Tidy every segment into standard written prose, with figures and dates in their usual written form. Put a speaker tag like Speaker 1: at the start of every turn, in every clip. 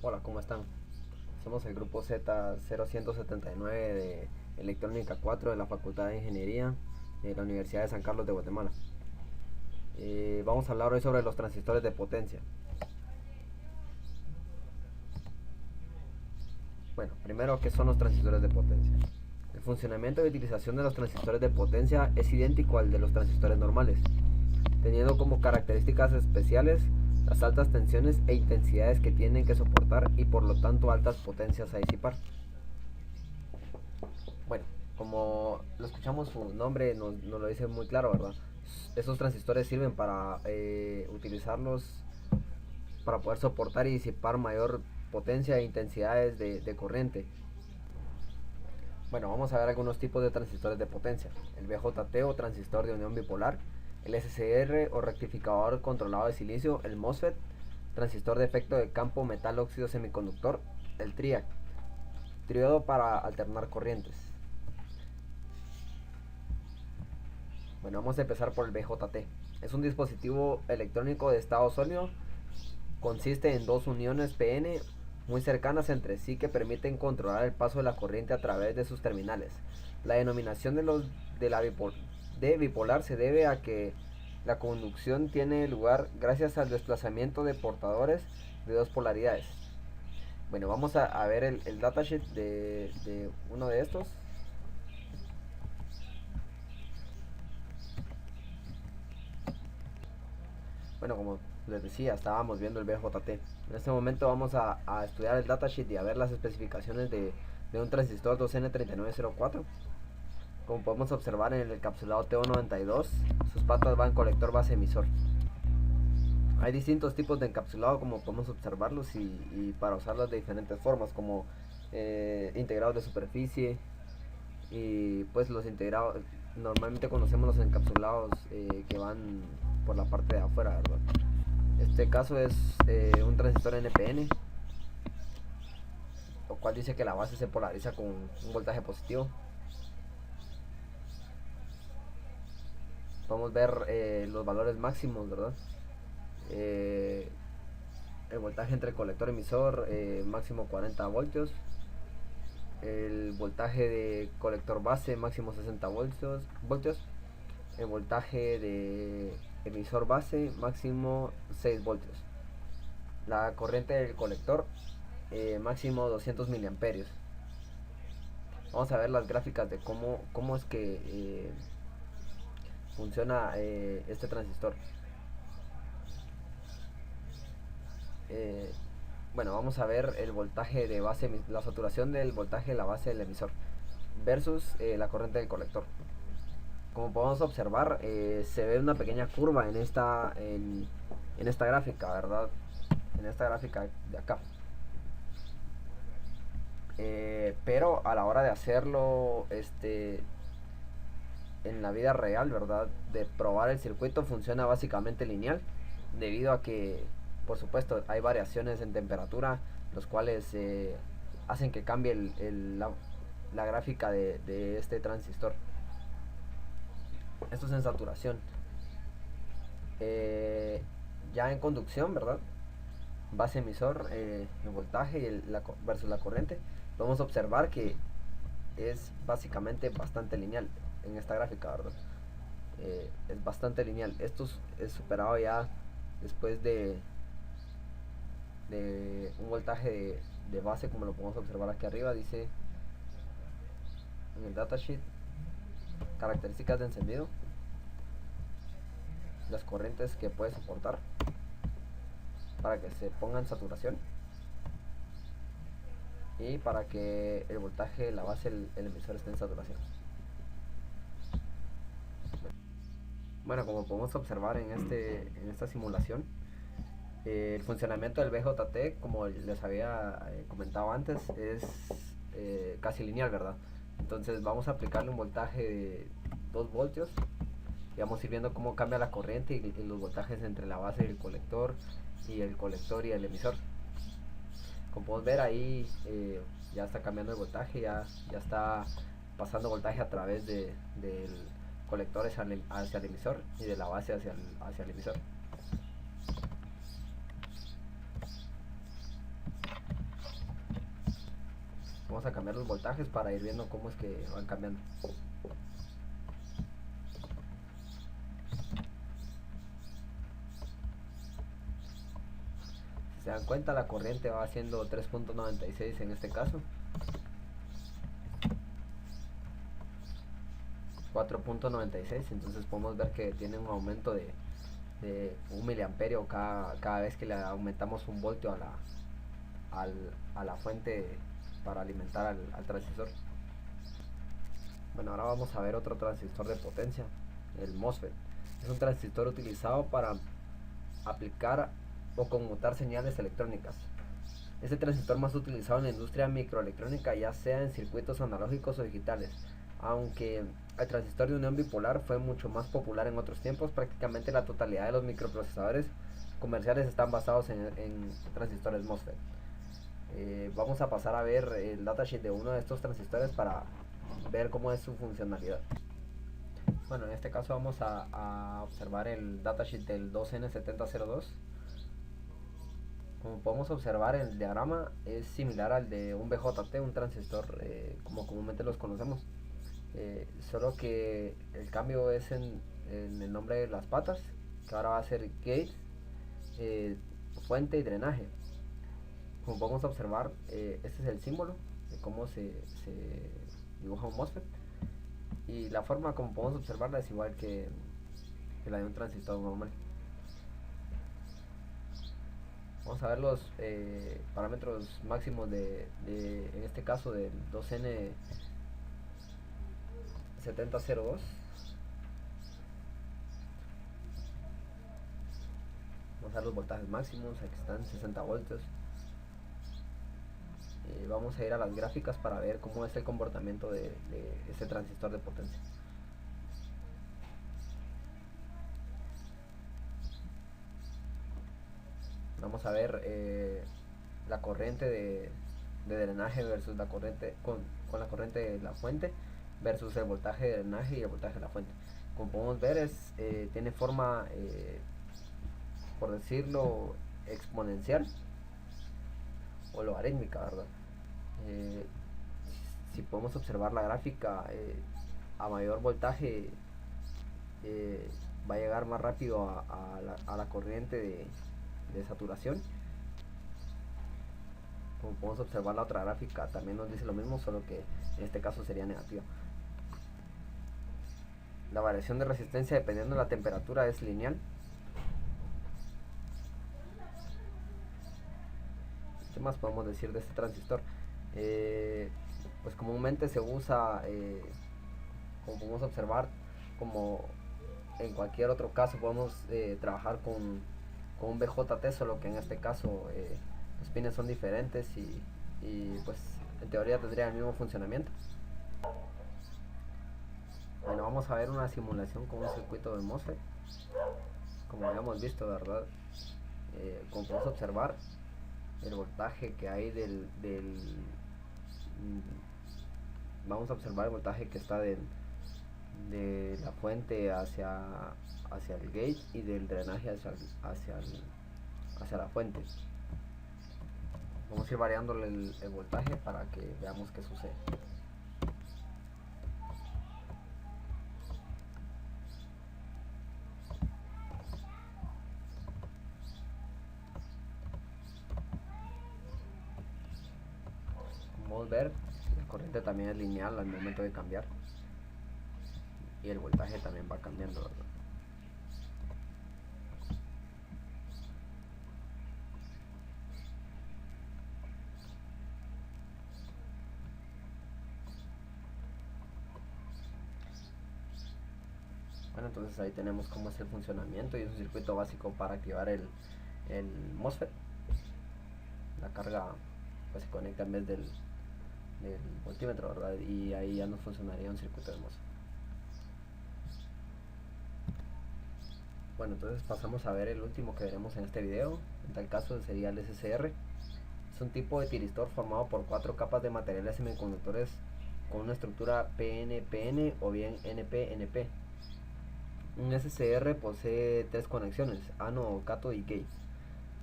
Speaker 1: Hola, ¿cómo están? Somos el grupo Z0179 de Electrónica 4 de la Facultad de Ingeniería de la Universidad de San Carlos de Guatemala. Vamos a hablar hoy sobre los transistores de potencia. Bueno, primero, ¿qué son los transistores de potencia? El funcionamiento y utilización de los transistores de potencia es idéntico al de los transistores normales, teniendo como características especiales las altas tensiones e intensidades que tienen que soportar y por lo tanto altas potencias a disipar. Bueno, como lo escuchamos, su nombre nos lo dice muy claro, ¿verdad? Esos transistores sirven para utilizarlos para poder soportar y disipar mayor potencia e intensidades de corriente. Bueno, vamos a ver algunos tipos de transistores de potencia. El BJT o transistor de unión bipolar, el SCR o rectificador controlado de silicio, el MOSFET, transistor de efecto de campo metal óxido semiconductor, el TRIAC, triodo para alternar corrientes. Bueno, vamos a empezar por el BJT. Es un dispositivo electrónico de estado sólido. Consiste en dos uniones PN muy cercanas entre sí que permiten controlar el paso de la corriente a través de sus terminales. La denominación de bipolar se debe a que la conducción tiene lugar gracias al desplazamiento de portadores de dos polaridades. Bueno, vamos a ver el datasheet de uno de estos. Bueno, como les decía, estábamos viendo el BJT. En este momento vamos a estudiar el datasheet y a ver las especificaciones de un transistor 2N3904. Como podemos observar en el encapsulado TO92, sus patas van colector base emisor. Hay distintos tipos de encapsulado como podemos observarlos y para usarlos de diferentes formas, como integrados de superficie y pues los integrados. Normalmente conocemos los encapsulados que van por la parte de afuera, ¿verdad? Este caso es un transistor NPN, lo cual dice que la base se polariza con un voltaje positivo. Podemos ver los valores máximos, ¿verdad? Eh, el voltaje entre el colector emisor, máximo 40 voltios. El voltaje de colector base, máximo 60 voltios. El voltaje de emisor base, máximo 6 voltios. La corriente del colector, máximo 200 miliamperios. Vamos a ver las gráficas de cómo es que funciona este transistor. Bueno, vamos a ver el voltaje de base, la saturación del voltaje de la base del emisor versus la corriente del colector. Como podemos observar, se ve una pequeña curva en esta gráfica, ¿verdad? En esta gráfica de acá. Pero a la hora de hacerlo en la vida real, ¿verdad? De probar el circuito, funciona básicamente lineal, debido a que, por supuesto, hay variaciones en temperatura, los cuales hacen que cambie la gráfica de este transistor. Esto es en saturación. Ya en conducción, ¿verdad? Base emisor, el voltaje y versus la corriente, podemos observar que es básicamente bastante lineal en esta gráfica, ¿verdad? Es bastante lineal. Esto es superado ya después de un voltaje de base, como lo podemos observar aquí arriba. Dice en el datasheet: características de encendido, las corrientes que puede soportar para que se ponga en saturación y para que el voltaje de la base el emisor esté en saturación. Bueno, como podemos observar en esta simulación, el funcionamiento del BJT, como les había comentado antes, es casi lineal, ¿verdad? Entonces vamos a aplicarle un voltaje de 2 voltios y vamos a ir viendo cómo cambia la corriente y los voltajes entre la base y el colector y el emisor. Como podemos ver ahí, ya está cambiando el voltaje, ya está pasando voltaje a través del colector hacia el emisor y de la base hacia el emisor. Vamos a cambiar los voltajes para ir viendo cómo es que van cambiando. Si se dan cuenta, la corriente va haciendo 3.96 en este caso, 4.96. Entonces podemos ver que tiene un aumento de 1 miliamperio cada vez que le aumentamos un voltio a la fuente para alimentar al transistor. Bueno, ahora vamos a ver otro transistor de potencia, el MOSFET. Es un transistor utilizado para aplicar o conmutar señales electrónicas. Es el transistor más utilizado en la industria microelectrónica, ya sea en circuitos analógicos o digitales. Aunque el transistor de unión bipolar fue mucho más popular en otros tiempos, prácticamente la totalidad de los microprocesadores comerciales están basados en transistores MOSFET. Vamos a pasar a ver el datasheet de uno de estos transistores para ver cómo es su funcionalidad. Bueno, en este caso vamos a observar el datasheet del 2N7002. Como podemos observar, el diagrama es similar al de un BJT, un transistor como comúnmente los conocemos. Solo que el cambio es en el nombre de las patas, que ahora va a ser gate, fuente y drenaje. Como podemos observar, este es el símbolo de cómo se dibuja un MOSFET, y la forma como podemos observarla es igual que la de un transistor normal. Vamos a ver los parámetros máximos en este caso del 2N7002. Vamos a ver los voltajes máximos, aquí están 60 voltios. Vamos a ir a las gráficas para ver cómo es el comportamiento de este transistor de potencia. Vamos a ver la corriente de drenaje versus la corriente con la corriente de la fuente versus el voltaje de drenaje y el voltaje de la fuente. Como podemos ver, tiene forma, por decirlo, exponencial o logarítmica, ¿verdad? Si podemos observar la gráfica, a mayor voltaje va a llegar más rápido a la corriente de saturación. Como podemos observar, la otra gráfica también nos dice lo mismo, solo que en este caso sería negativa. La variación de resistencia dependiendo de la temperatura es lineal. ¿Qué más podemos decir de este transistor? Pues comúnmente se usa, como podemos observar, como en cualquier otro caso podemos trabajar con un BJT, solo que en este caso los pines son diferentes y pues en teoría tendría el mismo funcionamiento. Bueno, vamos a ver una simulación con un circuito de MOSFET, como habíamos visto, ¿verdad? Como podemos observar, el voltaje que hay vamos a observar el voltaje que está de la fuente hacia el gate y del drenaje hacia la fuente. Vamos a ir variándole el voltaje para que veamos qué sucede. Como podemos ver, la corriente también es lineal al momento de cambiar y el voltaje también va cambiando, ¿verdad? Bueno, entonces ahí tenemos cómo es el funcionamiento, y es un circuito básico para activar el MOSFET. La carga pues se conecta en vez del voltímetro, ¿verdad? Y ahí ya no funcionaría un circuito de MOSFET. Bueno, entonces pasamos a ver el último que veremos en este video. En tal caso sería el SCR. Es un tipo de tiristor formado por 4 capas de materiales semiconductores con una estructura PN-PN o bien NP-NP. Un SCR posee 3 conexiones, ánodo, cátodo y gate.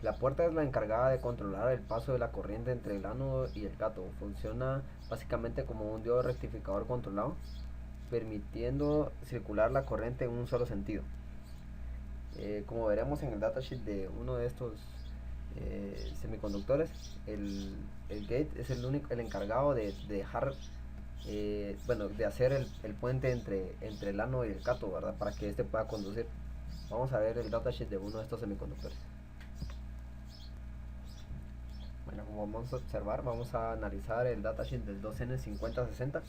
Speaker 1: La puerta es la encargada de controlar el paso de la corriente entre el ánodo y el cátodo. Funciona básicamente como un diodo rectificador controlado, permitiendo circular la corriente en un solo sentido. Como veremos en el datasheet de uno de estos semiconductores, el gate es el encargado de dejar, de hacer el puente entre el ánodo y el cátodo, ¿verdad? Para que este pueda conducir. Vamos a ver el datasheet de uno de estos semiconductores. Bueno, como vamos a observar, vamos a analizar el datasheet del 2N5060,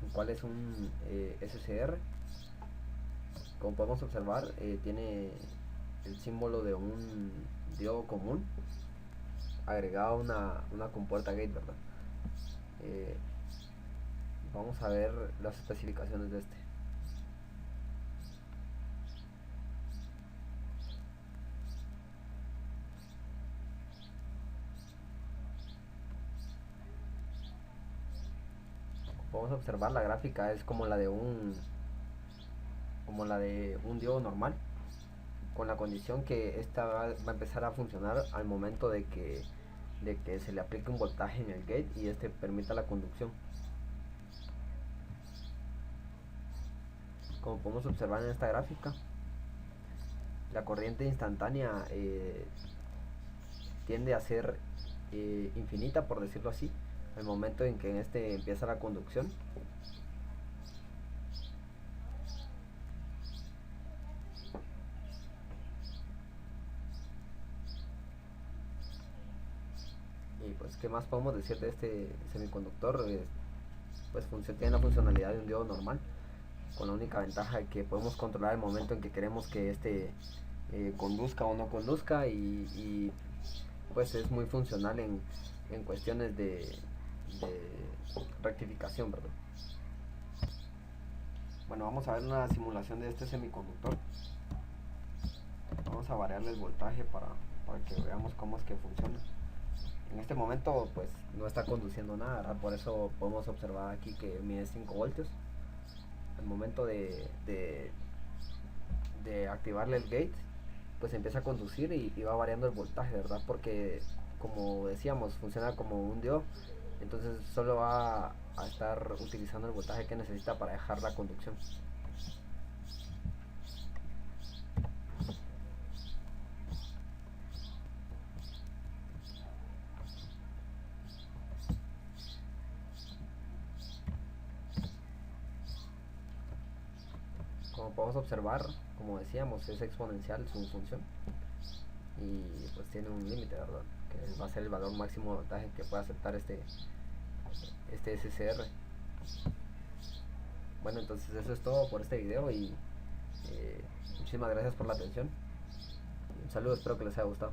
Speaker 1: el cual es un SCR. Como podemos observar, tiene el símbolo de un diodo común agregado a una compuerta gate, ¿verdad? Vamos a ver las especificaciones de este. Podemos observar, la gráfica es como la de un diodo normal, con la condición que esta va a empezar a funcionar al momento de que se le aplique un voltaje en el gate y este permita la conducción. Como podemos observar en esta gráfica, la corriente instantánea tiende a ser infinita, por decirlo así, al momento en que en este empieza la conducción. Y pues, ¿qué más podemos decir de este semiconductor? Pues tiene la funcionalidad de un diodo normal, con la única ventaja de que podemos controlar el momento en que queremos que este conduzca o no conduzca, y pues es muy funcional en cuestiones de rectificación, ¿verdad? Bueno, vamos a ver una simulación de este semiconductor. Vamos a variarle el voltaje para que veamos cómo es que funciona. En este momento pues no está conduciendo nada, ¿verdad? Por eso podemos observar aquí que mide 5 voltios. Al momento de activarle el gate, pues empieza a conducir y va variando el voltaje, ¿verdad? Porque, como decíamos, funciona como un diodo, entonces solo va a estar utilizando el voltaje que necesita para dejar la conducción. Como podemos observar, como decíamos, es exponencial su función y pues tiene un límite, ¿verdad? Que va a ser el valor máximo de voltaje que puede aceptar este SCR. Bueno, entonces eso es todo por este video y muchísimas gracias por la atención. Un saludo, espero que les haya gustado.